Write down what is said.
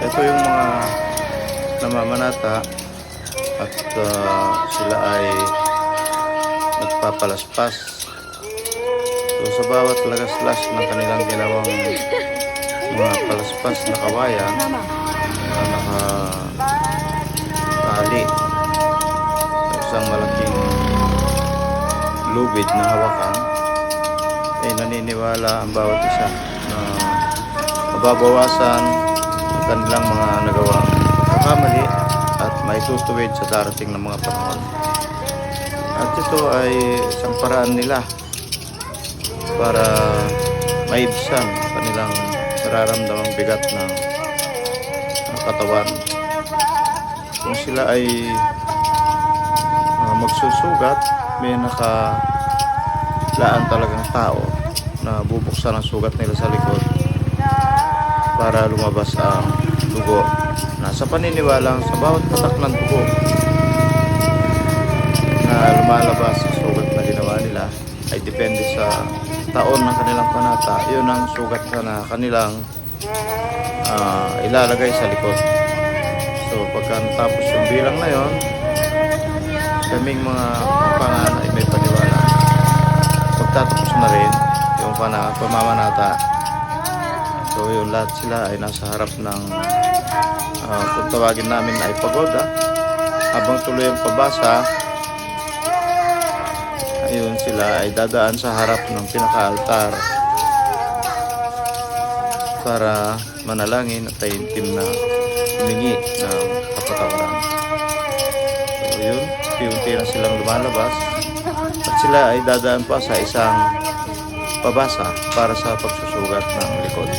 ito yung mga namamanata at sila ay nagpapalaspas. So sa bawat lagaslas ng kanilang ginawang mga palaspas na kawayan na nakatali sa isang malaking lubid na hawakan, ay naniniwala ang bawat isa na mababawasan ang kanilang mga nagawang kakamali at maitutuwid sa darating na mga panahon. At ito ay isang paraan nila para maibsan ang kanilang nararamdamang bigat ng katawan. Kung sila ay magsusugat, may nakalaan talagang tao na bubuksan ang sugat nila sa likod para lumabas ang dugo. Nasa paniniwalang sa bawat patak ng dugo na lumalabas sa sugat na ginawa nila ay depende sa taon ng kanilang panata. Yun ang sugat na kanilang ilalagay sa likod. So pagka natapos yung bilang na yon, kaming mga pangalan ay may paniwala. Pagtatapos na rin yung pamamanata, so yung lahat sila ay nasa harap ng kung tawagin namin ay pagoda. Habang tuloy ang pabasa, ayun sila ay dadaan sa harap ng pinaka-altar para manalangin at taimtim na humingi ng kapatawaran. So yun, unti na silang lumalabas at sila ay dadaan pa sa isang pabasa para sa pagsusugat ng likod.